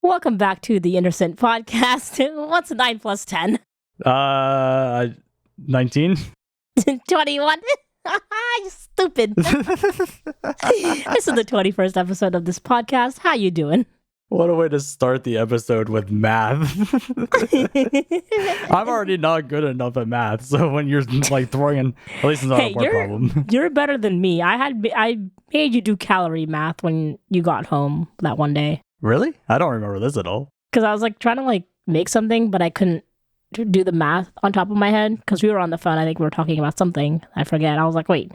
Welcome back to the Intersint podcast. What's 9 plus 10? 19. 21. You stupid. This is the 21st episode of this podcast. How you doing? What a way to start the episode with math. I'm already not good enough at math, so when you're like throwing in, at least it's not a word problem. You're better than me. I made you do calorie math when you got home that one day. Really? I don't remember this at all. Because I was like trying to like make something, but I couldn't do the math on top of my head because we were on the phone. I think we were talking about something. I forget. I was like, wait,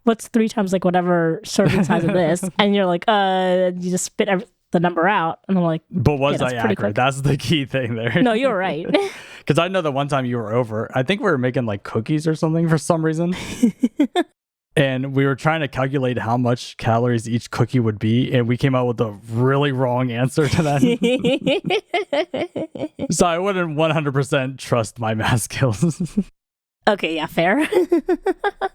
what's 3 times like whatever serving size of this? And you're like, you just spit the number out. And I'm like, but was I accurate? That's the key thing there. No, you're right. Because I know that one time you were over, I think we were making like cookies or something for some reason. And we were trying to calculate how much calories each cookie would be, and we came out with a really wrong answer to that. So I wouldn't 100% trust my math skills. Okay, yeah, fair.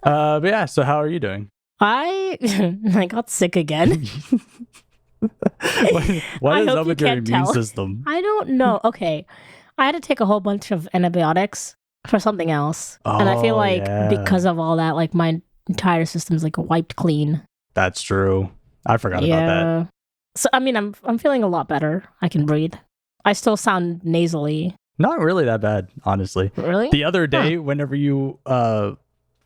But yeah, so how are you doing? I got sick again. What is up with your immune system? I don't know. Okay, I had to take a whole bunch of antibiotics for something else. And I feel like because of all that, like my entire system's like wiped clean. That's true. I forgot about that. So I mean, I'm feeling a lot better. I can breathe. I still sound nasally. Not really that bad, honestly. Really? The other day, whenever you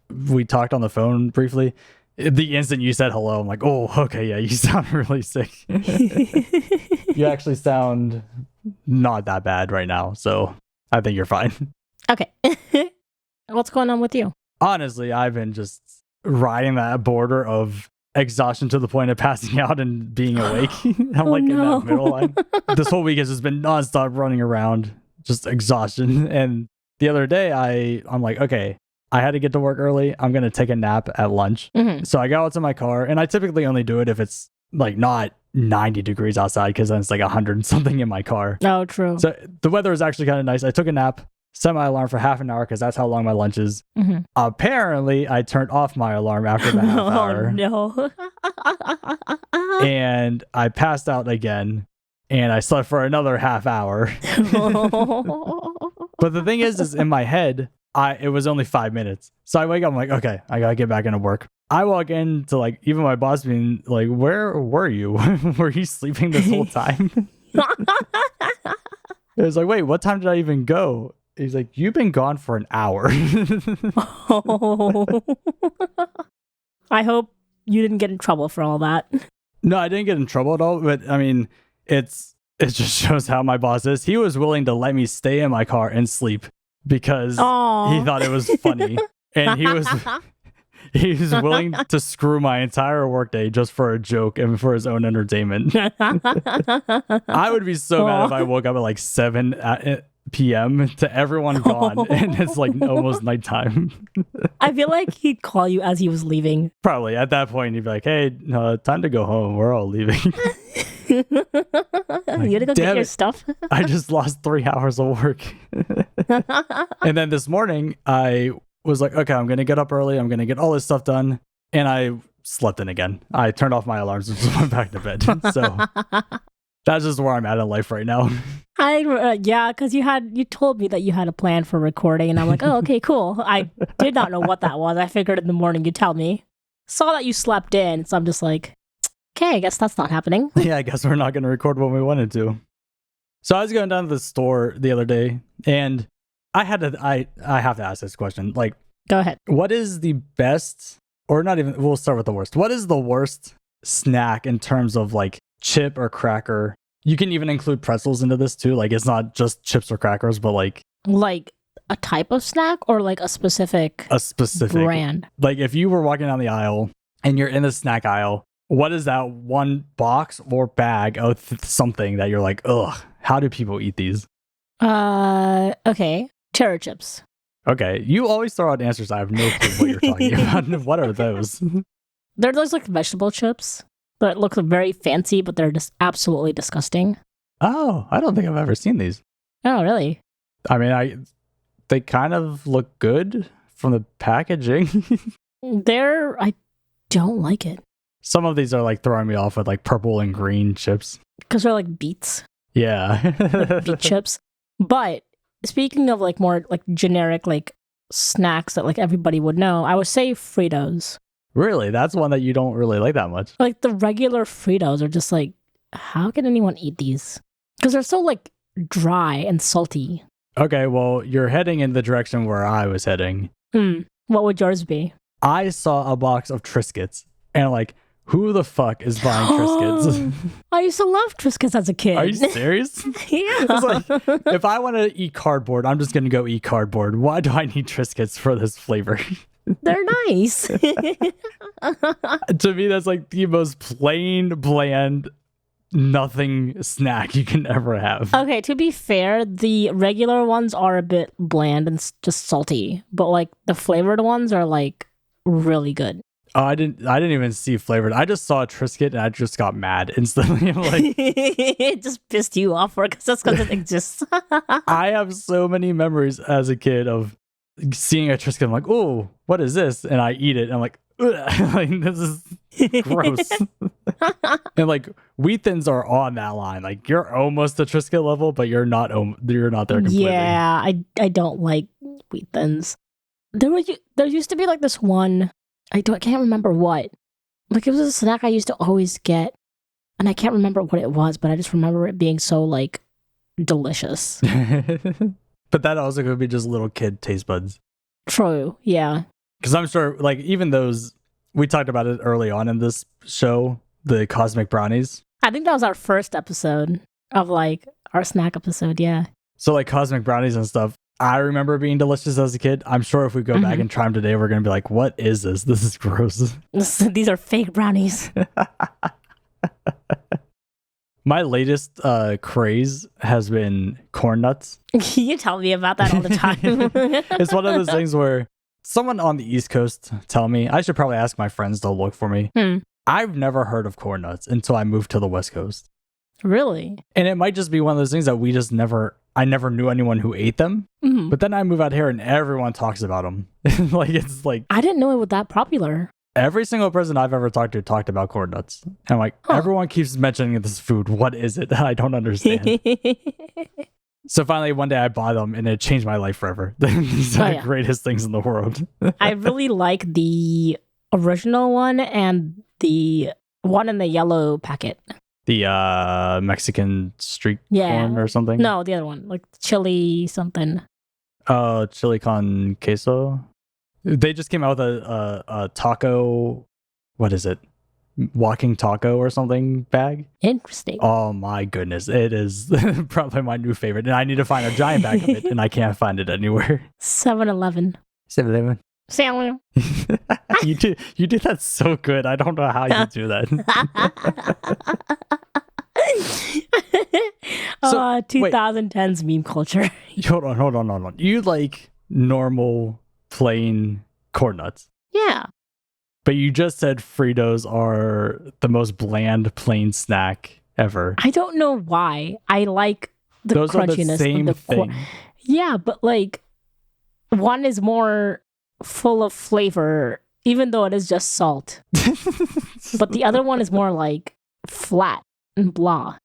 we talked on the phone briefly, the instant you said hello, I'm like, oh, okay, yeah, you sound really sick. You actually sound not that bad right now, so I think you're fine. Okay. What's going on with you? Honestly, I've been just riding that border of exhaustion to the point of passing out and being awake. I'm in that middle line. This whole week has just been nonstop running around, just exhaustion. And the other day, I'm like, okay, I had to get to work early. I'm going to take a nap at lunch. Mm-hmm. So I got out to my car, and I typically only do it if it's like not 90 degrees outside, because then it's like 100 and something in my car. Oh, true. So the weather is actually kind of nice. I took a nap, set my alarm for half an hour because that's how long my lunch is. Mm-hmm. Apparently, I turned off my alarm after the half hour. Oh, no. And I passed out again, and I slept for another half hour. But the thing is in my head, it was only 5 minutes. So I wake up, I'm like, okay, I gotta get back into work. I walk into like, even my boss being like, where were you? Were you sleeping this whole time? It was like, wait, what time did I even go? He's like, you've been gone for an hour. Oh. I hope you didn't get in trouble for all that. No, I didn't get in trouble at all. But I mean, it just shows how my boss is. He was willing to let me stay in my car and sleep because he thought it was funny. And he was willing to screw my entire workday just for a joke and for his own entertainment. I would be so mad if I woke up at like 7 p.m. to everyone gone and it's like almost nighttime. I feel like he'd call you as he was leaving. Probably at that point he'd be like, hey, time to go home, we're all leaving. You gotta go get your stuff. I just lost 3 hours of work. And then this morning I was like, okay, I'm gonna get up early, I'm gonna get all this stuff done, and I slept in again. I turned off my alarms and just went back to bed. So that's just where I'm at in life right now. Yeah, because you told me that you had a plan for recording, and I'm like, oh, okay, cool. I did not know what that was. I figured in the morning you'd tell me. Saw that you slept in, so I'm just like, okay, I guess that's not happening. Yeah, I guess we're not going to record when we wanted to. So I was going down to the store the other day, and I have to ask this question. Like, go ahead. What is the best, or not even, we'll start with the worst. What is the worst snack in terms of like chip or cracker? You can even include pretzels into this too. Like, it's not just chips or crackers, but like a type of snack or like a specific brand. Like if you were walking down the aisle and you're in the snack aisle, what is that one box or bag of something that you're like, ugh, how do people eat these? Okay. Cherry chips. Okay. You always throw out answers. I have no clue what you're talking about. What are those? They're those like vegetable chips that look very fancy, but they're just absolutely disgusting. Oh, I don't think I've ever seen these. Oh, really? I mean, they kind of look good from the packaging. I don't like it. Some of these are like throwing me off with like purple and green chips. Because they're like beets. Yeah. Beet chips. But speaking of like more like generic like snacks that like everybody would know, I would say Fritos. Really? That's one that you don't really like that much. Like the regular Fritos are just like, how can anyone eat these? Because they're so like dry and salty. Okay, well, you're heading in the direction where I was heading. What would yours be? I saw a box of Triscuits and like, who the fuck is buying Triscuits? I used to love Triscuits as a kid. Are you serious? Yeah. It's like, if I want to eat cardboard, I'm just going to go eat cardboard. Why do I need Triscuits for this flavor? They're nice. To me, that's like the most plain, bland, nothing snack you can ever have. Okay, to be fair, the regular ones are a bit bland and just salty, but like the flavored ones are like really good. Oh, I didn't even see flavored. I just saw a Triscuit and I just got mad instantly. I'm like, it just pissed you off because that's because it exists. I have so many memories as a kid of seeing a Triscuit. I'm like, oh, what is this? And I eat it. And I'm like, like, this is gross. And like Wheat Thins are on that line. Like you're almost the Triscuit level, but you're not there completely. Yeah, I don't like Wheat Thins. There used to be like this one. I can't remember what. Like it was a snack I used to always get, and I can't remember what it was, but I just remember it being so like delicious. But that also could be just little kid taste buds. True, yeah. Because I'm sure, like even those, we talked about it early on in this show, the cosmic brownies. I think that was our first episode of like our snack episode. Yeah. So like cosmic brownies and stuff. I remember being delicious as a kid. I'm sure if we go back and try them today, we're going to be like, what is this? This is gross. These are fake brownies. My latest craze has been corn nuts. You tell me about that all the time. It's one of those things where someone on the East Coast tell me, I should probably ask my friends to look for me. I've never heard of corn nuts until I moved to the West Coast. Really? And it might just be one of those things that I never knew anyone who ate them. But then I move out here and everyone talks about them. Like it's like, I didn't know it was that popular. Every single person I've ever talked to talked about corn nuts. And I'm like, everyone keeps mentioning this food. What is it? I don't understand. So finally, one day I bought them and it changed my life forever. These are the greatest things in the world. I really like the original one and the one in the yellow packet. The Mexican street corn or something? No, the other one. Like chili something. Chili con queso. They just came out with a taco, what is it? Walking taco or something bag. Interesting. Oh my goodness. It is probably my new favorite. And I need to find a giant bag of it and I can't find it anywhere. 7-Eleven. 7-Eleven. Samuel. You do that so good. I don't know how you do that. 2010s meme culture. Hold on. You like normal plain corn nuts. Yeah. But you just said Fritos are the most bland plain snack ever. I don't know why. I like the Those crunchiness are the same of the thing. Yeah, but like one is more full of flavor, even though it is just salt. But the other one is more like flat and blah.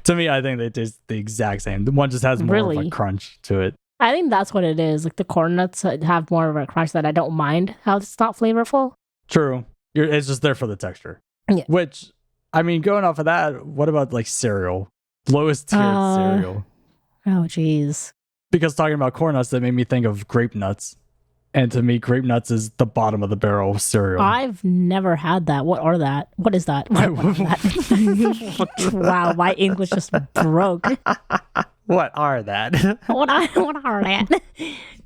To me, I think they taste the exact same. The one just has more of a crunch to it. I think that's what it is. Like the corn nuts have more of a crunch that I don't mind how it's not flavorful. True. It's just there for the texture. Yeah. Which, I mean, going off of that, what about like cereal? Lowest tier cereal. Oh, geez. Because talking about corn nuts, that made me think of grape nuts. And to me, grape nuts is the bottom of the barrel cereal. I've never had that. What are that? What is that? What is that? Wow, my English just broke. What are that? What are that?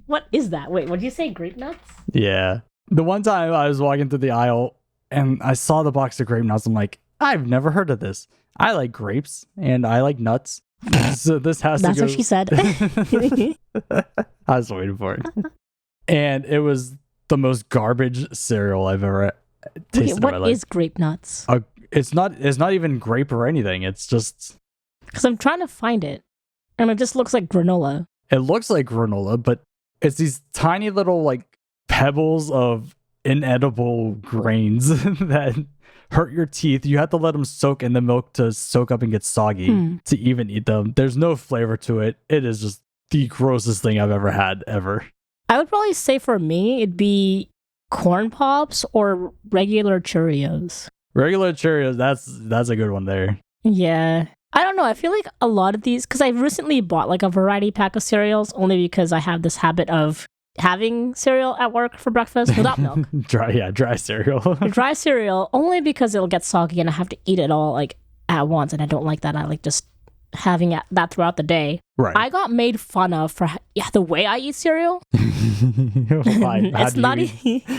What is that? Wait, what did you say? Grape nuts? Yeah. The one time I was walking through the aisle and I saw the box of grape nuts. I'm like, I've never heard of this. I like grapes and I like nuts. So this has That's to go. what she said. I was waiting for it. And it was the most garbage cereal I've ever tasted in my life. What is grape nuts? It's not even grape or anything. It's just... Because I'm trying to find it. And it just looks like granola. It looks like granola, but it's these tiny little like pebbles of inedible grains that hurt your teeth. You have to let them soak in the milk to soak up and get soggy to even eat them. There's no flavor to it. It is just the grossest thing I've ever had, ever. I would probably say for me, it'd be corn pops or regular Cheerios. Regular Cheerios, that's a good one there. Yeah. I don't know. I feel like a lot of these, because I recently bought like a variety pack of cereals only because I have this habit of having cereal at work for breakfast without milk. Dry cereal. Dry cereal only because it'll get soggy and I have to eat it all like at once, and I don't like that. I like just having that throughout the day. Right. I got made fun of for the way I eat cereal. Why? It's not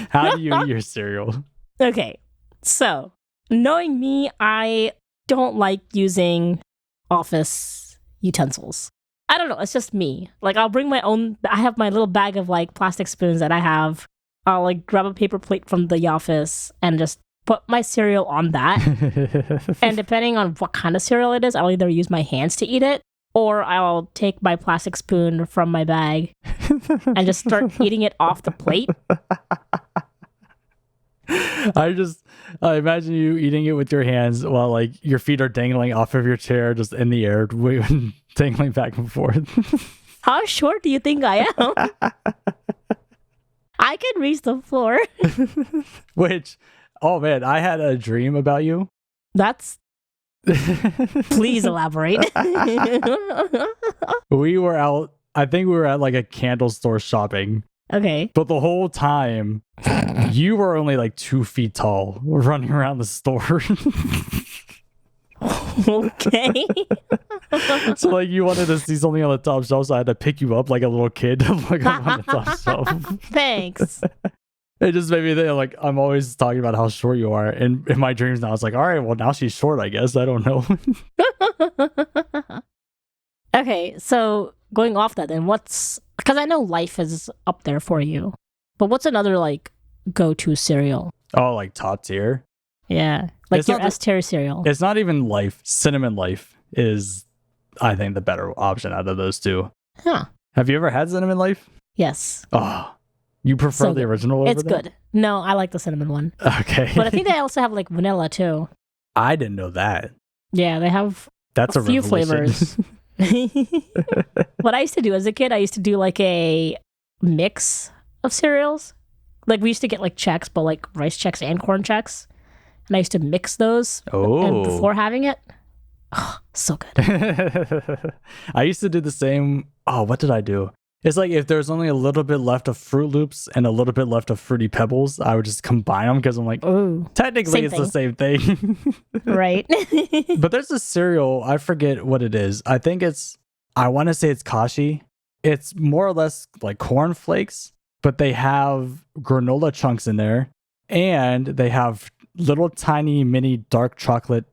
How do you eat your cereal? Okay, so knowing me, I don't like using office utensils. I don't know, it's just me. Like, I'll bring my own, I have my little bag of like plastic spoons that I have. I'll like grab a paper plate from the office and just put my cereal on that. And depending on what kind of cereal it is, I'll either use my hands to eat it, or I'll take my plastic spoon from my bag and just start eating it off the plate. I imagine you eating it with your hands while like your feet are dangling off of your chair, just in the air, dangling back and forth. How short do you think I am? I can reach the floor. Which, oh man, I had a dream about you. That's... Please elaborate. We were out, I think we were at like a candle store shopping. Okay. But the whole time, you were only like 2 feet tall, running around the store. Okay. So like you wanted to see something on the top shelf, so I had to pick you up like a little kid to look up on the top shelf. Thanks. It just made me think, like, I'm always talking about how short you are. And in my dreams now, it's like, all right, well, now she's short, I guess. I don't know. Okay, so going off that then, because I know Life is up there for you, but what's another like go-to cereal? Oh, like top tier? Yeah, like It's your not S tier cereal. It's not even Life. Cinnamon Life is, I think, the better option out of those two. Huh. Have you ever had Cinnamon Life? Yes. Oh, you prefer So the good. original over It's that? good. No, I like the cinnamon one. Okay. But I think they also have like vanilla too. I didn't know that. Yeah, they have That's a a few revelation. flavors. What I used to do as a kid, I used to do like a mix of cereals. Like we used to get like Chex, but like rice Chex and corn Chex. And I used to mix those and before having it. Oh, so good. I used to do the same. Oh, what did I do? It's like if there's only a little bit left of Fruit Loops and a little bit left of Fruity Pebbles, I would just combine them because I'm like, ooh, technically it's the same thing. Right. But there's a cereal, I forget what it is. I want to say it's Kashi. It's more or less like corn flakes, but they have granola chunks in there, and they have little tiny mini dark chocolate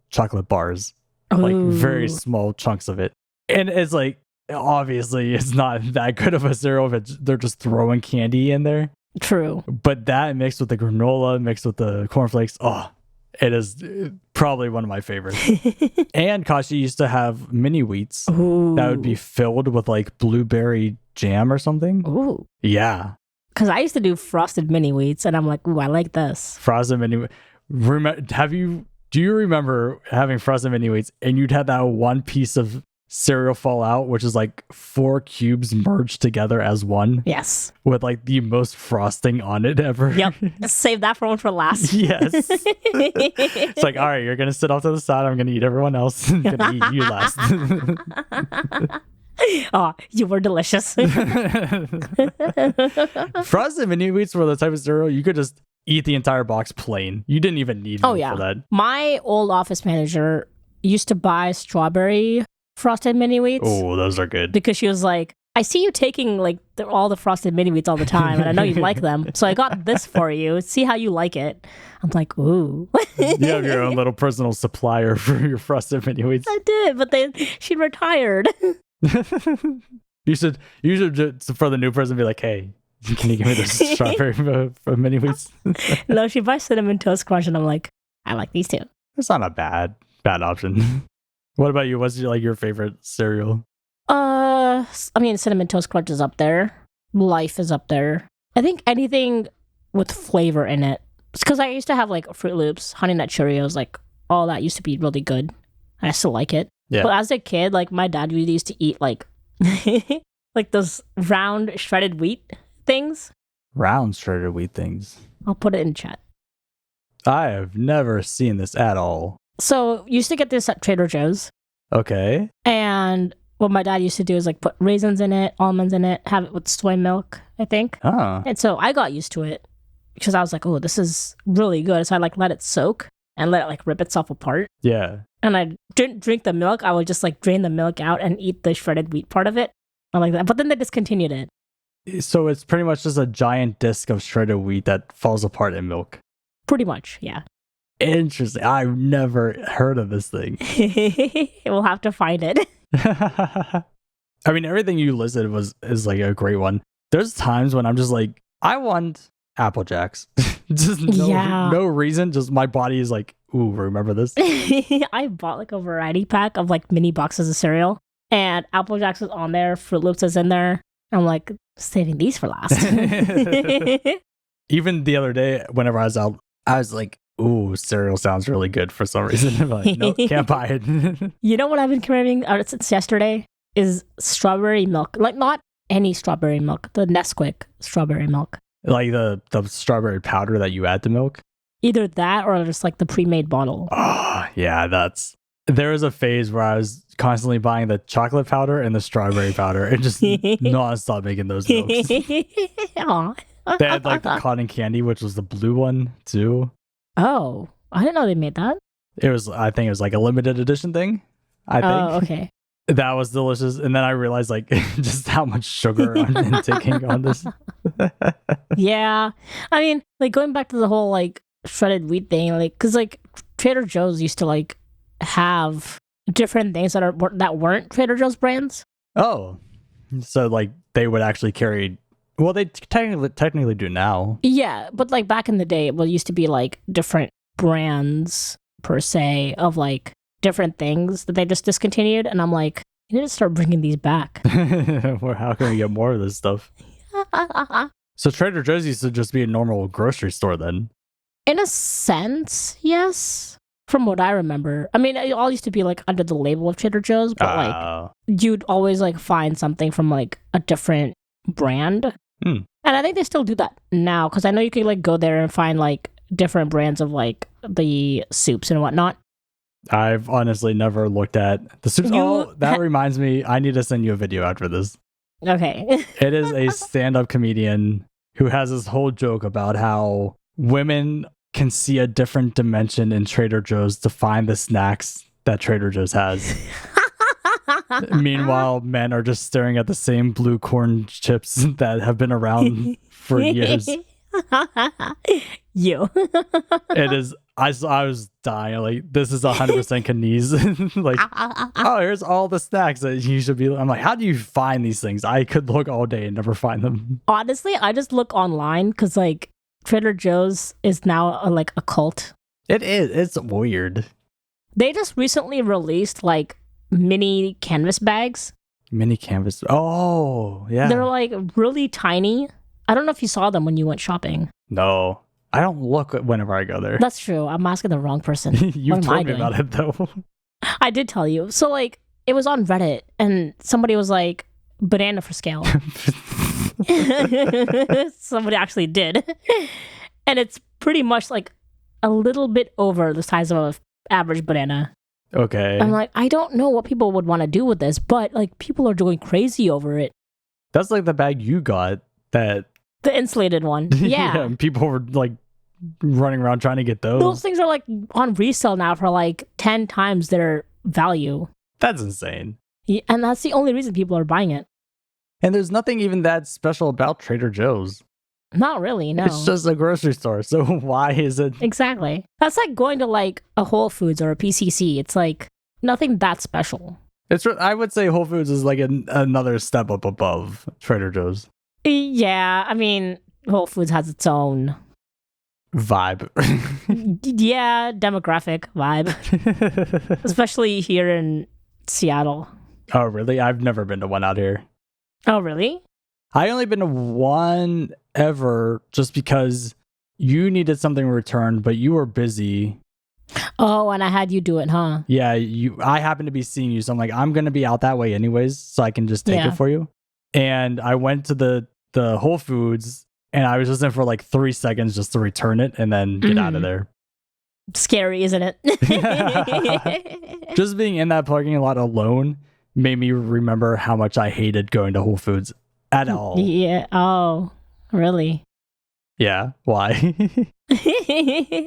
bars. Like very small chunks of it. And it's like, obviously it's not that good of a cereal if they're just throwing candy in there. True. But that mixed with the granola, mixed with the cornflakes, oh, it is probably one of my favorites. And Kashi used to have mini wheats that would be filled with like blueberry jam or something. Ooh. Yeah. Because I used to do frosted mini wheats, and I'm like, ooh, I like this. Frosted mini. Do you remember having frosted mini wheats and you'd have that one piece of cereal fall out, which is like 4 cubes merged together as one? Yes. With like the most frosting on it ever. Yep. Save that for one for last. Yes. It's like, all right, you're going to sit off to the side. I'm going to eat everyone else. I'm going to eat you last. Oh, you were delicious. Frosted mini wheats were the type of cereal you could just eat the entire box plain. You didn't even need milk for that. My old office manager used to buy strawberry frosted mini wheats. Oh, those are good. Because she was like, I see you taking like all the frosted mini wheats all the time, and I know you like them. So I got this for you. See how you like it. I'm like, ooh. You have your own little personal supplier for your frosted mini wheats. I did, but then she retired. You should just, for the new person, be like, hey, can you give me this strawberry mini wheats? No, she buys cinnamon toast crunch, and I'm like, I like these too. It's not a bad option. What about you? What's your favorite cereal? I mean, cinnamon toast crunch is up there. Life is up there. I think anything with flavor in it. It's because I used to have like Fruit Loops, Honey Nut Cheerios, like all that used to be really good. I still like it. Yeah. But as a kid, like my dad really used to eat like like those round shredded wheat things. Round shredded wheat things. I'll put it in chat. I have never seen this at all. So used to get this at Trader Joe's. Okay. And what my dad used to do is like put raisins in it, almonds in it, have it with soy milk, I think. Oh. And so I got used to it because I was like, oh, this is really good. So I like let it soak and let it like rip itself apart. Yeah. And I didn't drink the milk. I would just like drain the milk out and eat the shredded wheat part of it. I like that. But then they discontinued it. So it's pretty much just a giant disc of shredded wheat that falls apart in milk. Pretty much, yeah. Interesting. I've never heard of this thing. We'll have to find it. I mean, everything you listed is like a great one. There's times when I'm just like, I want Apple Jacks. Just no reason. Just my body is like, ooh, remember this? I bought like a variety pack of like mini boxes of cereal, and Apple Jacks was on there, Fruit Loops is in there. I'm like, saving these for last. Even the other day, whenever I was out, I was like, ooh, cereal sounds really good for some reason. I'm like, nope, can't buy it. You know what I've been craving since yesterday is strawberry milk. Like not any strawberry milk, the Nesquik strawberry milk. Like the strawberry powder that you add to milk? Either that or just like the pre-made bottle. Oh, yeah, there was a phase where I was constantly buying the chocolate powder and the strawberry powder and just non-stop making those milks. They had like the cotton candy, which was the blue one too. Oh, I didn't know they made that. I think it was like a limited edition thing. I think. Oh, okay. That was delicious. And then I realized like just how much sugar I'm taking on this. Yeah. I mean, like going back to the whole like shredded wheat thing, like, cause like Trader Joe's used to like have different things that weren't Trader Joe's brands. Oh, so like they would actually carry. Well, they technically do now. Yeah, but like back in the day, it used to be like different brands per se of like different things that they just discontinued, and I'm like, you need to start bringing these back. Well, how can we get more of this stuff? So Trader Joe's used to just be a normal grocery store then. In a sense, yes. From what I remember. I mean, it all used to be like under the label of Trader Joe's, but like you'd always like find something from like a different brand. And I think they still do that now, because I know you can like go there and find like different brands of like the soups and whatnot. I've honestly never looked at the soups. That reminds me, I need to send you a video after this. Okay. It is a stand-up comedian who has this whole joke about how women can see a different dimension in Trader Joe's to find the snacks that Trader Joe's has. Meanwhile, men are just staring at the same blue corn chips that have been around for years. It is. I was dying. Like, this is 100% Kaneez. Like, oh, here's all the snacks that you should be. I'm like, how do you find these things? I could look all day and never find them. Honestly, I just look online because like Trader Joe's is now like a cult. It is. It's weird. They just recently released like mini canvas bags. Mini canvas. Oh, yeah. They're like really tiny. I don't know if you saw them when you went shopping. No, I don't look whenever I go there. That's true. I'm asking the wrong person. You told me about it though. I did tell you. So like it was on Reddit and somebody was like, banana for scale. Somebody actually did. And it's pretty much like a little bit over the size of an average banana. Okay. I'm like, I don't know what people would want to do with this, but like people are going crazy over it. That's like the bag you got, the insulated one. Yeah. And people were like running around trying to get those. Those things are like on resale now for like 10 times their value. That's insane. Yeah, and that's the only reason people are buying it. And there's nothing even that special about Trader Joe's. Not really, no. It's just a grocery store, so why is it? Exactly. That's like going to like a Whole Foods or a PCC. It's like nothing that special. I would say Whole Foods is like another step up above Trader Joe's. Yeah, I mean, Whole Foods has its own vibe. Yeah, demographic vibe. Especially here in Seattle. Oh, really? I've never been to one out here. Oh, really? I only been to one ever just because you needed something returned, but you were busy. Oh, and I had you do it, huh? Yeah, I happened to be seeing you, so I'm like, I'm gonna be out that way anyways, so I can just take it for you. And I went to the Whole Foods, and I was just in for like 3 seconds just to return it and then get out of there. Scary, isn't it? Just being in that parking lot alone made me remember how much I hated going to Whole Foods at all. Yeah. Oh, really? Yeah. Why?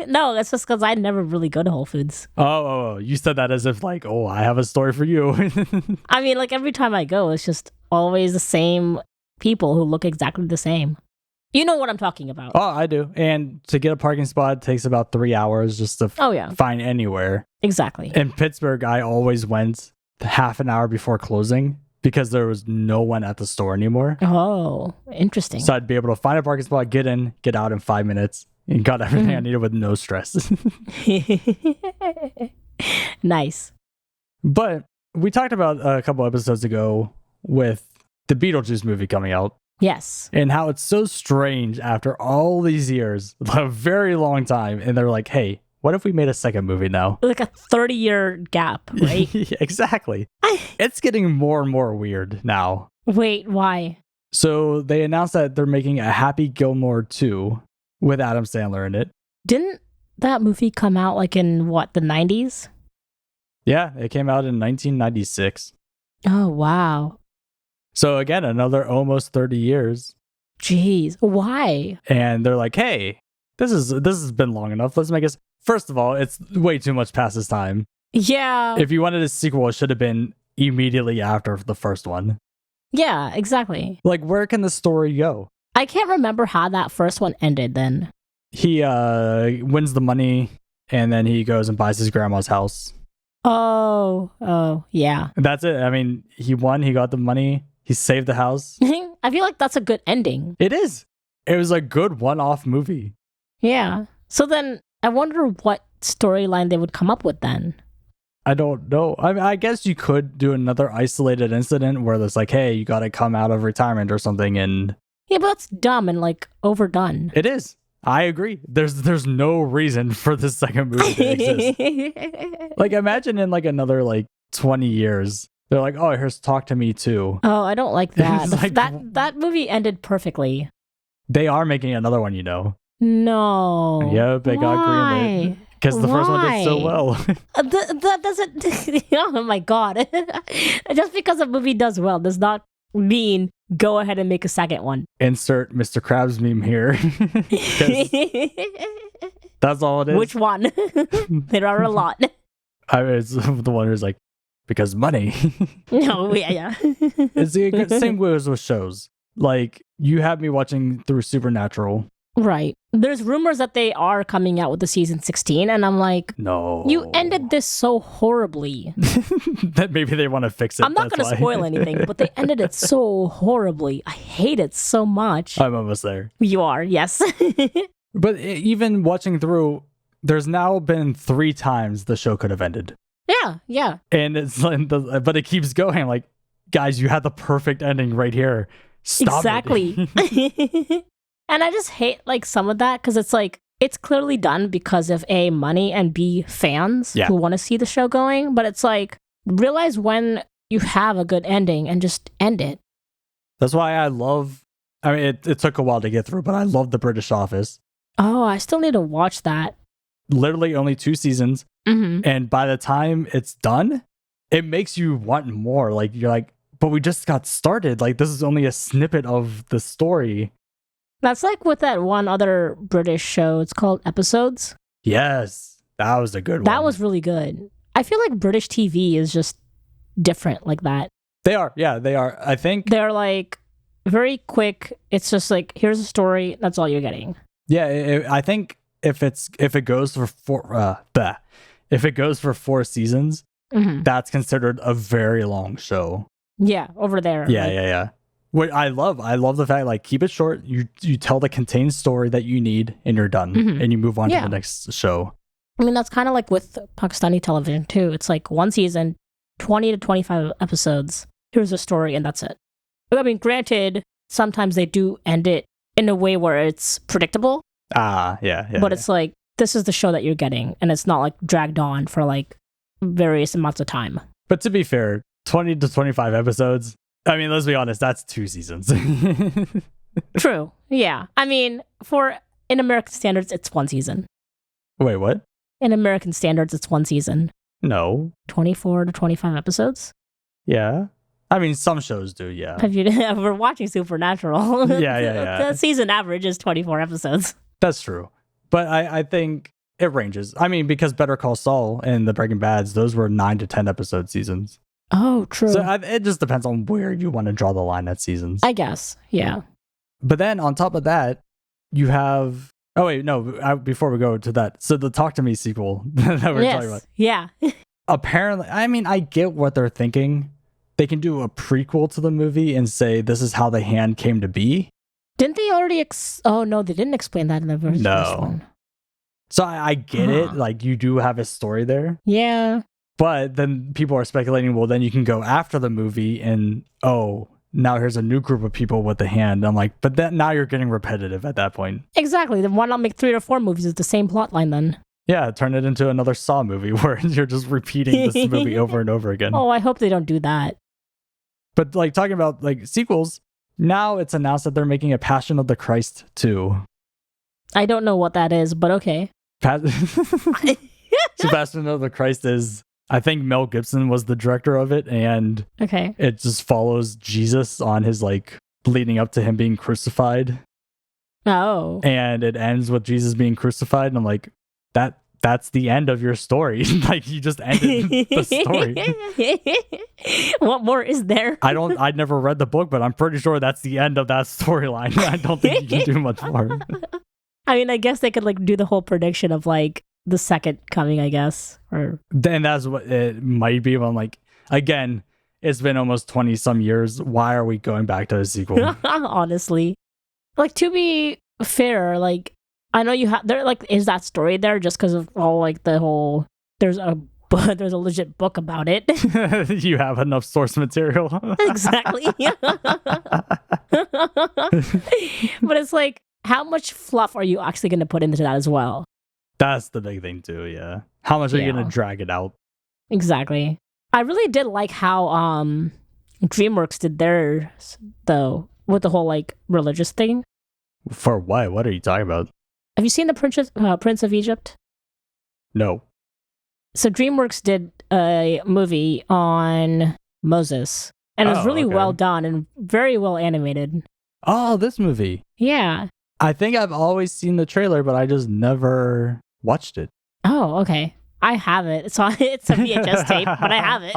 No, it's just because I never really go to Whole Foods. Oh, you said that as if like, oh, I have a story for you. I mean, like every time I go, it's just always the same people who look exactly the same. You know what I'm talking about. Oh, I do. And to get a parking spot takes about 3 hours just to find anywhere. Exactly. In Pittsburgh, I always went half an hour before closing because there was no one at the store anymore. Oh, interesting. So I'd be able to find a parking spot, get in, get out in 5 minutes, and got everything I needed with no stress. Nice. But we talked about a couple episodes ago with the Beetlejuice movie coming out. Yes. And how it's so strange after all these years, a very long time, and they're like, hey, what if we made a second movie now? Like a 30-year gap, right? Exactly. It's getting more and more weird now. Wait, why? So they announced that they're making a Happy Gilmore 2 with Adam Sandler in it. Didn't that movie come out like in what, the 90s? Yeah, it came out in 1996. Oh, wow. So again, another almost 30 years. Jeez, why? And they're like, hey, this has been long enough. Let's make it. First of all, it's way too much past its time. Yeah. If you wanted a sequel, it should have been immediately after the first one. Yeah, exactly. Like, where can the story go? I can't remember how that first one ended then. He wins the money, and then he goes and buys his grandma's house. Oh, yeah. And that's it. I mean, he won, he got the money, he saved the house. I feel like that's a good ending. It is. It was a good one-off movie. Yeah. So then I wonder what storyline they would come up with then. I don't know. I guess you could do another isolated incident where it's like, hey, you got to come out of retirement or something. And yeah, but that's dumb and like overdone. It is. I agree. There's no reason for this second movie to exist. Like, imagine in like another like 20 years, they're like, oh, here's Talk to Me Too. Oh, I don't like that. Like, that movie ended perfectly. They are making another one, you know. No. Yep, it got greenlit. Because the first one did so well. That doesn't... Oh my God. Just because a movie does well does not mean go ahead and make a second one. Insert Mr. Krabs meme here. That's all it is. Which one? There are a lot. I mean, it's the one who's like, because money. No, yeah. It's the same way as with shows. Like, you have me watching through Supernatural. Right. There's rumors that they are coming out with the season 16, and I'm like, no. You ended this so horribly. That maybe they want to fix it. I'm not going to spoil anything, but they ended it so horribly. I hate it so much. I'm almost there. You are, yes. But even watching through, there's now been 3 times the show could have ended. Yeah. And it's like, but it keeps going. Like, guys, you had the perfect ending right here. Stop exactly. it. And I just hate like some of that because it's like it's clearly done because of A, money, and B, fans who want to see the show going. But it's like, realize when you have a good ending and just end it. That's why I mean, it took a while to get through, but I love The British Office. Oh, I still need to watch that. Literally only 2 seasons. Mm-hmm. And by the time it's done, it makes you want more. Like, you're like, but we just got started. Like, this is only a snippet of the story. That's like with that one other British show. It's called Episodes. Yes, that was a good one. That was really good. I feel like British TV is just different like that. They are. Yeah, they are. I think they're like very quick. It's just like, here's a story. That's all you're getting. Yeah, I think if it goes for 4 seasons, that's considered a very long show. Yeah, over there. Yeah. What I love the fact, like, keep it short. You tell the contained story that you need, and you're done, and you move on to the next show. I mean, that's kind of like with Pakistani television too. It's like one season, 20 to 25 episodes. Here's a story, and that's it. I mean, granted, sometimes they do end it in a way where it's predictable. Yeah. But it's like, this is the show that you're getting, and it's not like dragged on for like various amounts of time. But to be fair, 20 to 25 episodes, I mean, let's be honest, that's 2 seasons. True. Yeah. I mean, in American standards, it's 1 season. Wait, what? In American standards, it's 1 season. No. 24 to 25 episodes? Yeah. I mean, some shows do, yeah. We're watching Supernatural. Yeah. The season average is 24 episodes. That's true. But I think it ranges. I mean, because Better Call Saul and the Breaking Bads, those were 9 to 10 episode seasons. Oh, true. So it just depends on where you want to draw the line at seasons. I guess, yeah. But then on top of that, you have... Oh, wait, no. Before we go to that, so the Talk to Me sequel that we're talking about. Yeah. Apparently, I mean, I get what they're thinking. They can do a prequel to the movie and say, this is how the hand came to be. Didn't they already... Oh, no, they didn't explain that in the first one. So I get it. Like, you do have a story there. Yeah. But then people are speculating, well, then you can go after the movie and, now here's a new group of people with the hand. I'm like, but then now you're getting repetitive at that point. Exactly. Then why not make 3 or 4 movies with the same plot line then? Yeah, turn it into another Saw movie where you're just repeating this movie over and over again. Oh, I hope they don't do that. But like talking about like sequels, now it's announced that they're making a Passion of the Christ 2. I don't know what that is, but okay. So Passion of the Christ is, I think Mel Gibson was the director of it, and it just follows Jesus on his like leading up to him being crucified. Oh. And it ends with Jesus being crucified, and I'm like, that's the end of your story. Like, you just ended the story. What more is there? I'd never read the book, but I'm pretty sure that's the end of that storyline. I don't think you can do much more. I mean, I guess they could like do the whole prediction of like the second coming, I guess. Or then that's what it might be. But I'm like, again, it's been almost 20 some years. Why are we going back to a sequel? Honestly. Like, to be fair, like, I know you have there. Like, is that story there just because of all like the whole? There's a legit book about it. You have enough source material. Exactly. But it's like, how much fluff are you actually going to put into that as well? That's the big thing too. Yeah. How much are you going to drag it out? Exactly. I really did like how DreamWorks did theirs though, with the whole like religious thing. For what? What are you talking about? Have you seen the Prince of Egypt? No. So DreamWorks did a movie on Moses, and it was really well done and very well animated. Oh, this movie. Yeah. I think I've always seen the trailer, but I just never watched it. Oh, okay. I have it. It's a VHS tape, but I have it.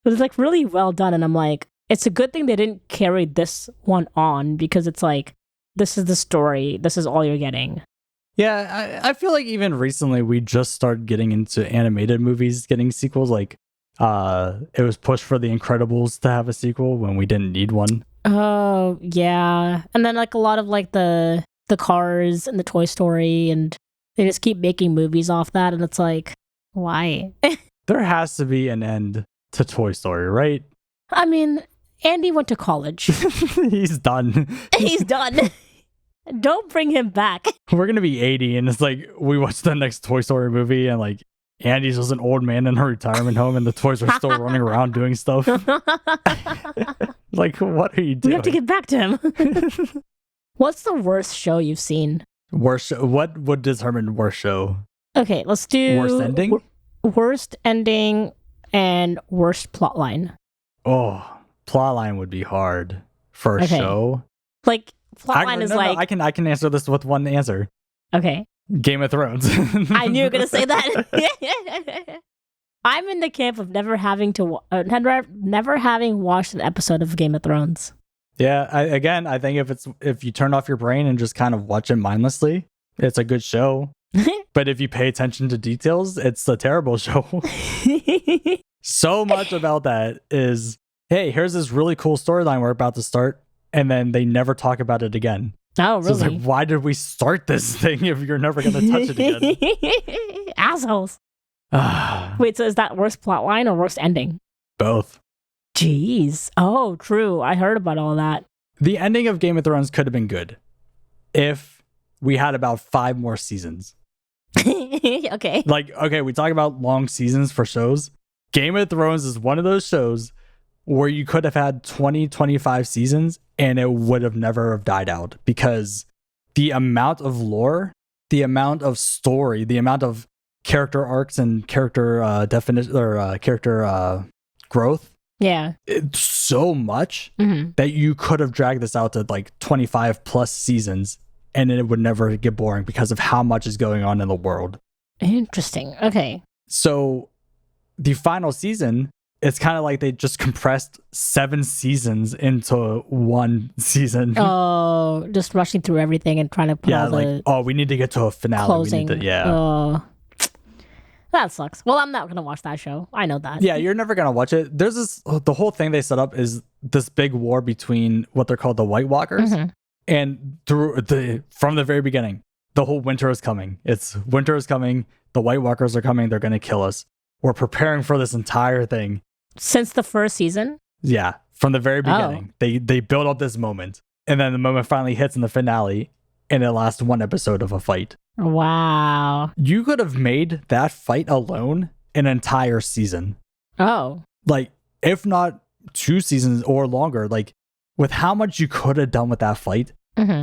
It was like really well done, and I'm like, it's a good thing they didn't carry this one on, because it's like, this is the story. This is all you're getting. Yeah, I feel like even recently we just started getting into animated movies getting sequels. Like, it was pushed for The Incredibles to have a sequel when we didn't need one. Oh, yeah. And then like a lot of like the Cars and the Toy Story, and they just keep making movies off that, and it's like, why? There has to be an end to Toy Story, right? I mean, Andy went to college. He's done. He's done. Don't bring him back. We're going to be 80, and it's like, we watch the next Toy Story movie, and like, Andy's just an old man in a retirement home, and the toys are still running around doing stuff. Like, what are you doing? We have to get back to him. What's the worst show you've seen? Worst show? What would determine worst show? Okay, let's do... Worst ending? Worst ending and worst plotline. Oh, plotline would be hard for a show. Like, plotline is like... No, I can answer this with one answer. Okay. Game of Thrones. I knew you were going to say that. I'm in the camp of never having watched an episode of Game of Thrones. Yeah, I think if you turn off your brain and just kind of watch it mindlessly, it's a good show. But if you pay attention to details, it's a terrible show. So much about that is, hey, here's this really cool storyline we're about to start, and then they never talk about it again. Oh, really? So it's like, why did we start this thing if you're never going to touch it again? Assholes. Wait, so is that worst plotline or worst ending? Both. Jeez. Oh, true. I heard about all that. The ending of Game of Thrones could have been good. if we had about 5 more seasons. Okay. Like, okay, we talk about long seasons for shows. Game of Thrones is one of those shows where you could have had 20, 25 seasons and it would have never have died out, because the amount of lore, the amount of story, the amount of character arcs and character definition or character growth. Yeah. It's so much that you could have dragged this out to like 25 plus seasons and it would never get boring because of how much is going on in the world. Interesting. Okay. So the final season, it's kind of like they just compressed 7 seasons into one season. Oh, just rushing through everything and trying to put all the we need to get to a finale. closing. That sucks. Well, I'm not going to watch that show. I know that. Yeah, you're never going to watch it. There's the whole thing they set up is this big war between what they're called the White Walkers. And from the very beginning, the whole winter is coming. Winter is coming. The White Walkers are coming. They're going to kill us. We're preparing for this entire thing. Since the first season? Yeah, from the very beginning. They build up this moment. And then the moment finally hits in the finale, and it lasts 1 episode of a fight. Wow. You could have made that fight alone an entire season. Oh. Like, if not 2 seasons or longer, like, with how much you could have done with that fight,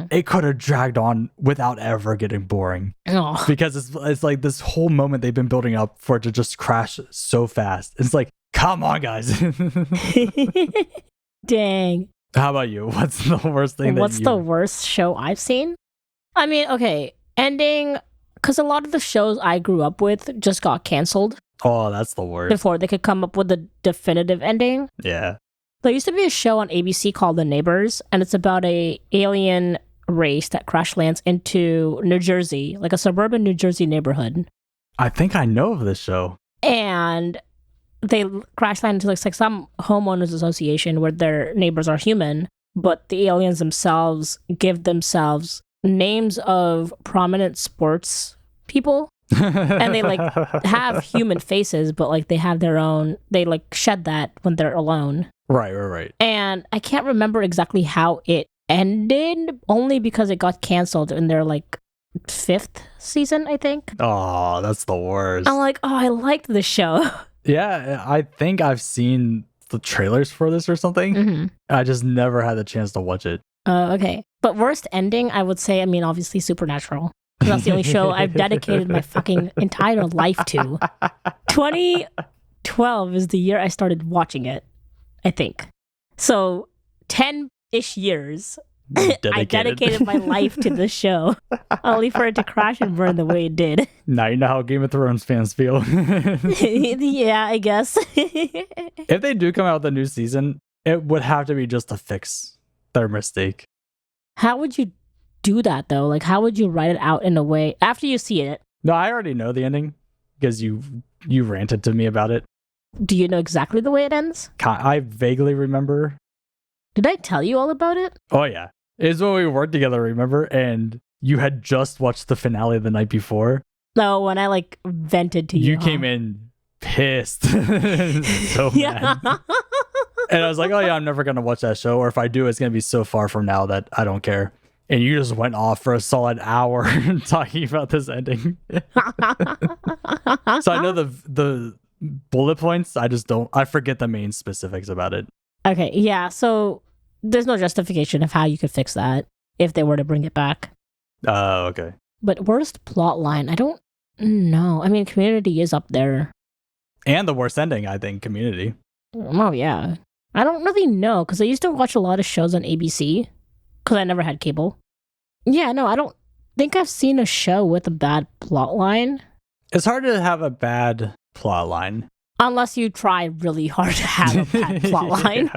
it could have dragged on without ever getting boring. Oh. Because it's like this whole moment they've been building up for it to just crash so fast. It's like, come on, guys. Dang. How about you? What's the worst thing What's the worst show I've seen? I mean, okay, ending, because a lot of the shows I grew up with just got canceled. Oh, that's the worst. Before they could come up with a definitive ending. Yeah. There used to be a show on ABC called The Neighbors, and it's about a alien race that crash lands into New Jersey, like a suburban New Jersey neighborhood. I think I know of this show. And they crash land into like some homeowners association where their neighbors are human, but the aliens themselves give themselves names of prominent sports people. And they like have human faces, but like they have their own, they like shed that when they're alone. Right. And I can't remember exactly how it ended, only because it got canceled in their like 5th season, I think. Oh, that's the worst. I'm like, oh, I liked this show. Yeah, I think I've seen the trailers for this or something. I just never had the chance to watch it. Okay. But worst ending, I would say, I mean, obviously Supernatural. That's the only show I've dedicated my fucking entire life to. 2012 is the year I started watching it, I think. So 10-ish years, I dedicated my life to this show, only for it to crash and burn the way it did. Now you know how Game of Thrones fans feel. Yeah, I guess. If they do come out with a new season, it would have to be just to fix their mistake. How would you do that, though? Like, how would you write it out in a way after you see it? No, I already know the ending because you ranted to me about it. Do you know exactly the way it ends? I vaguely remember. Did I tell you all about it? Oh, yeah. It's when we worked together, remember? And you had just watched the finale the night before. No, when I like vented to you. You came in pissed. So mad. And I was like, oh yeah, I'm never going to watch that show. Or if I do, it's going to be so far from now that I don't care. And you just went off for a solid hour talking about this ending. So I know the bullet points. I forget the main specifics about it. Okay, yeah. So there's no justification of how you could fix that if they were to bring it back. Oh, okay. But worst plot line, I don't know. I mean, Community is up there. And the worst ending, I think, Community. Oh, yeah. I don't really know, because I used to watch a lot of shows on ABC, because I never had cable. Yeah, no, I don't think I've seen a show with a bad plot line. It's hard to have a bad plot line. Unless you try really hard to have a bad plot line.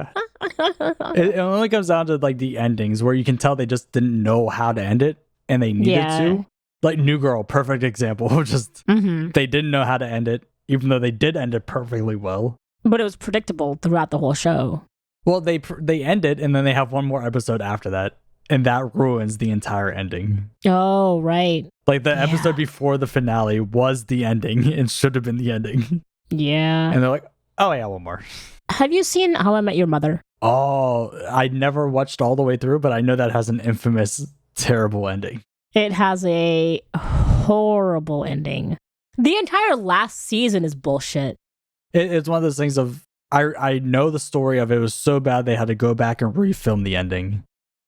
It only comes down to like the endings where you can tell they just didn't know how to end it and they needed to. Like New Girl, perfect example. Just they didn't know how to end it, even though they did end it perfectly well. But it was predictable throughout the whole show. Well, they end it and then they have one more episode after that, and that ruins the entire ending. Oh, right. Like the episode before the finale was the ending and should have been the ending. Yeah. And they're like, oh yeah, one more. Have you seen How I Met Your Mother? Oh, I never watched all the way through, but I know that has an infamous terrible ending. It has a horrible ending. The entire last season is bullshit. It's one of those things of, I know the story of it was so bad they had to go back and refilm the ending.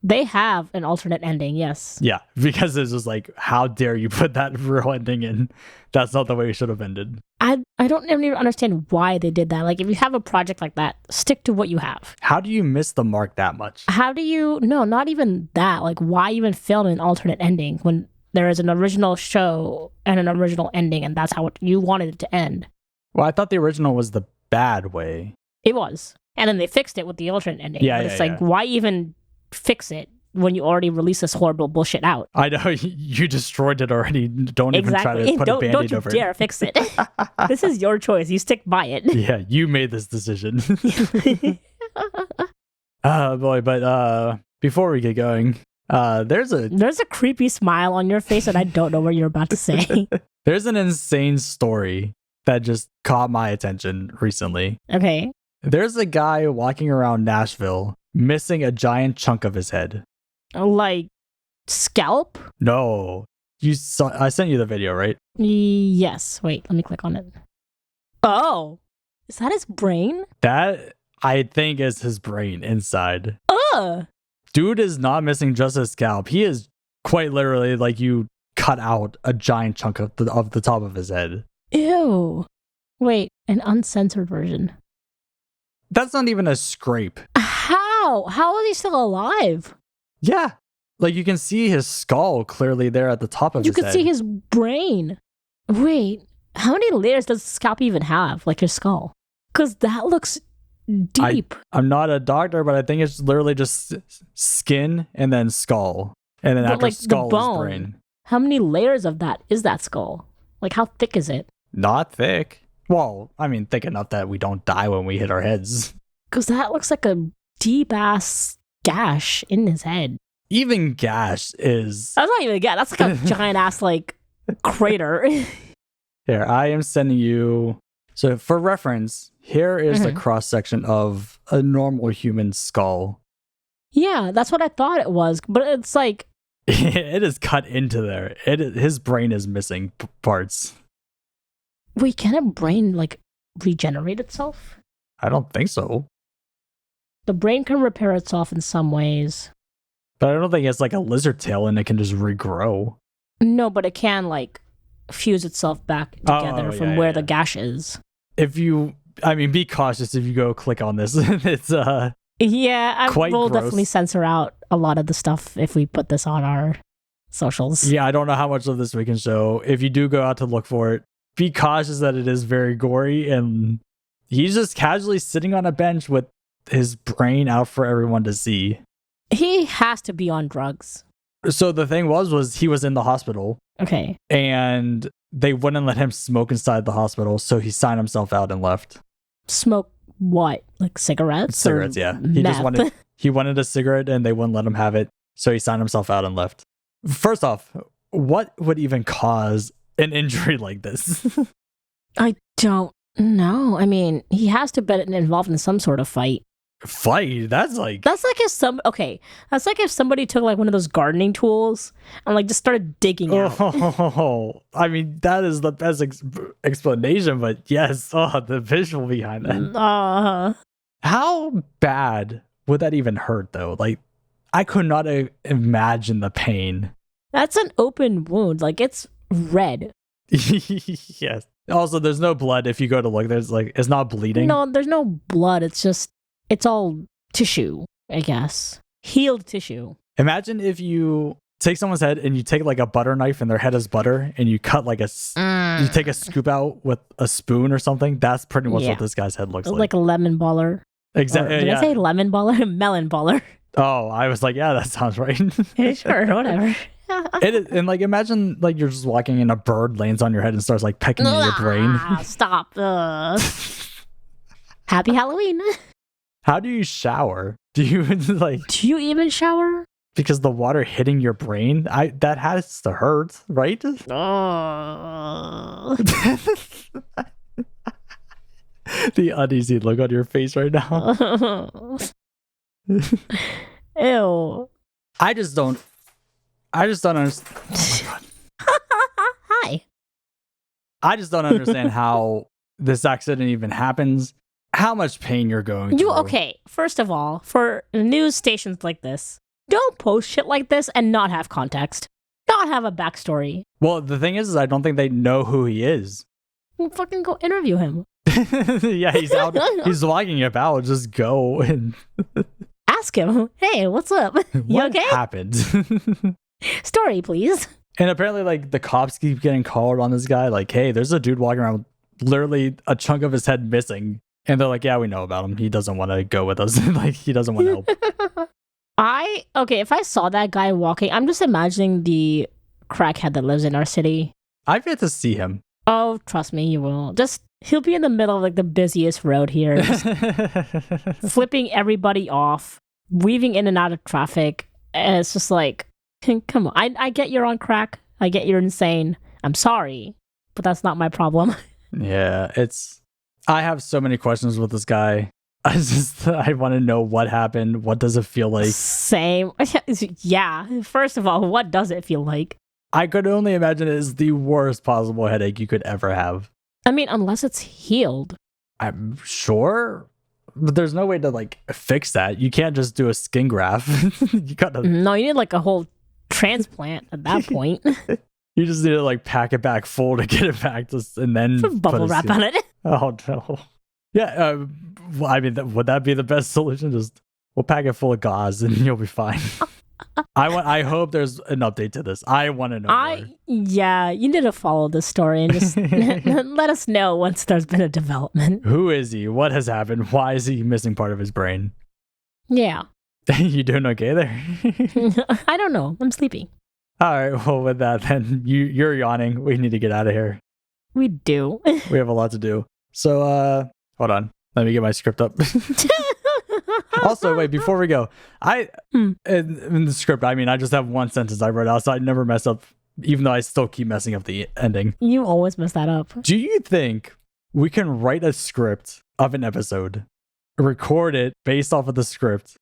They have an alternate ending, yes. Yeah, because it's just like, how dare you put that real ending in? That's not the way it should have ended. I don't even understand why they did that. Like, if you have a project like that, stick to what you have. How do you miss the mark that much? No, not even that. Like, why even film an alternate ending when there is an original show and an original ending, and that's how you wanted it to end? Well, I thought the original was the bad way. It was. And then they fixed it with the alternate ending. Yeah, but it's like, why even fix it when you already released this horrible bullshit out? I know, you destroyed it already. Don't even try to put a Band-Aid over it. Don't you dare fix it. This is your choice. You stick by it. Yeah, you made this decision. Boy, but before we get going, there's a creepy smile on your face and I don't know what you're about to say. There's an insane story that just caught my attention recently. Okay. There's a guy walking around Nashville missing a giant chunk of his head. Like scalp? No. I sent you the video, right? Yes. Wait, let me click on it. Oh, is that his brain? That, I think, is his brain inside. Ugh. Dude is not missing just his scalp. He is quite literally like you cut out a giant chunk of the top of his head. Ew. Wait, an uncensored version. That's not even a scrape. How? How is he still alive? Yeah. Like, you can see his skull clearly there at the top of his head. You can see his brain. Wait, how many layers does the scalp even have? Like his skull? Because that looks deep. I'm not a doctor, but I think it's literally just skin and then skull. And then after skull is brain. How many layers of that is that skull? Like, how thick is it? Not thick. Well, I mean, thick enough that we don't die when we hit our heads. Because that looks like a deep-ass gash in his head. Even gash is... That's not even a gash. That's like a giant-ass, like, crater. Here, I am sending you... So, for reference, here is the cross-section of a normal human skull. Yeah, that's what I thought it was. But it's like... It is cut into there. His brain is missing parts. Wait, can a brain, like, regenerate itself? I don't think so. The brain can repair itself in some ways. But I don't think it's like a lizard tail and it can just regrow. No, but it can, like, fuse itself back together from where the gash is. Be cautious if you go click on this. It's, yeah, we'll definitely censor out a lot of the stuff if we put this on our socials. Yeah, I don't know how much of this we can show. If you do go out to look for it, be cautious that it is very gory, and he's just casually sitting on a bench with his brain out for everyone to see. He has to be on drugs. So the thing was he was in the hospital. Okay. And they wouldn't let him smoke inside the hospital, so he signed himself out and left. Smoke what? Like cigarettes? Cigarettes, yeah. He wanted a cigarette and they wouldn't let him have it, so he signed himself out and left. First off, what would even cause an injury like this? I don't know. I mean, he has to be involved in some sort of fight. That's like if somebody took like one of those gardening tools and like just started digging out. I mean, that is the best explanation, but yes, the visual behind that. How bad would that even hurt though? Like, I could not imagine the pain. That's an open wound. Like, it's red. Yes. Also, there's no blood. If you go to look, it's not bleeding. No, there's no blood. It's all tissue, I guess. Healed tissue. Imagine if you take someone's head and you take like a butter knife and their head is butter and you cut like you take a scoop out with a spoon or something. That's pretty much what this guy's head looks like. Like a lemon baller. Exactly. Did I say lemon baller? Melon baller. Oh, I was like, yeah, that sounds right. Sure, whatever. It is, and like, imagine like you're just walking and a bird lands on your head and starts like pecking at your brain. Stop. Happy Halloween. How do you shower? Do you even shower? Because the water hitting your brain, that has to hurt, right? The uneasy look on your face right now. Ew. I just don't I just don't understand. Hi. I just don't understand how this accident even happens. How much pain you're going through. Okay, first of all, for news stations like this, don't post shit like this and not have context. Not have a backstory. Well, the thing is I don't think they know who he is. Well, fucking go interview him. Yeah, he's out. He's vlogging about. Just go and ask him. Hey, what's up? You what okay? happened? Story, please. And apparently, like, the cops keep getting called on this guy. Like, hey, there's a dude walking around with literally a chunk of his head missing. And they're like, yeah, we know about him. He doesn't want to go with us. Like, he doesn't want to help. If I saw that guy walking, I'm just imagining the crackhead that lives in our city. I've yet to see him. Oh, trust me, you will. He'll be in the middle of like the busiest road here, just flipping everybody off, weaving in and out of traffic. And it's just like, come on. I get you're on crack. I get you're insane. I'm sorry, but that's not my problem. Yeah, I have so many questions with this guy. I want to know what happened. What does it feel like? Same. Yeah. First of all, what does it feel like? I could only imagine it is the worst possible headache you could ever have. I mean, unless it's healed. I'm sure, but there's no way to like fix that. You can't just do a skin graft. You gotta. No, you need like a whole transplant at that point. You just need to like pack it back full to get it back, and then put bubble wrap on it. Oh no. Yeah, well, I mean, would that be the best solution? Just we'll pack it full of gauze and you'll be fine. I hope there's an update to this. I want to know more. Yeah, you need to follow this story and just let us know once there's been a development. Who is he? What has happened? Why is he missing part of his brain? Yeah. You doing okay there? I don't know. I'm sleepy. All right. Well, with that, then you're yawning. We need to get out of here. We do. We have a lot to do. So, hold on. Let me get my script up. Also, wait, before we go, in the script, I mean, I just have one sentence I wrote out, so I never mess up, even though I still keep messing up the ending. You always mess that up. Do you think we can write a script of an episode, record it based off of the script?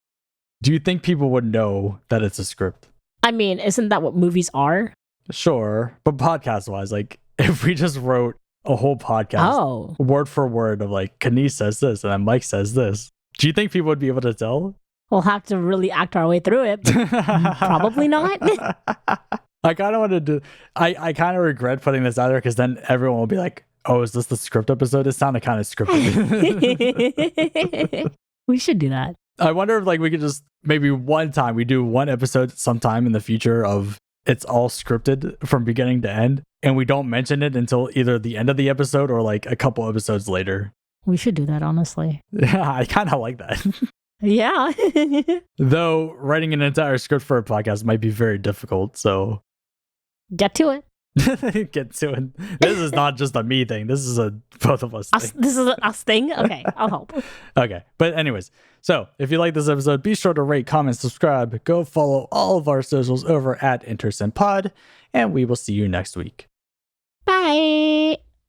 Do you think people would know that it's a script? I mean, isn't that what movies are? Sure, but podcast-wise, like, if we just wrote a whole podcast, word for word, of like, Kaneez says this, and then Mike says this, do you think people would be able to tell? We'll have to really act our way through it. Probably not. I kind of wanted to. I kind of regret putting this out there because then everyone will be like, "Oh, is this the script episode?" It sounded kind of scripted. We should do that. I wonder if like we could just maybe one time we do one episode sometime in the future of it's all scripted from beginning to end, and we don't mention it until either the end of the episode or like a couple episodes later. We should do that, honestly. Yeah, I kind of like that. Yeah. Though writing an entire script for a podcast might be very difficult, so get to it. Get to it. This is not just a me thing. This is a both of us thing. This is a us thing? Okay, I'll help. Okay. But anyways, so if you like this episode, be sure to rate, comment, subscribe. Go follow all of our socials over at Intersint Pod, and we will see you next week. Bye.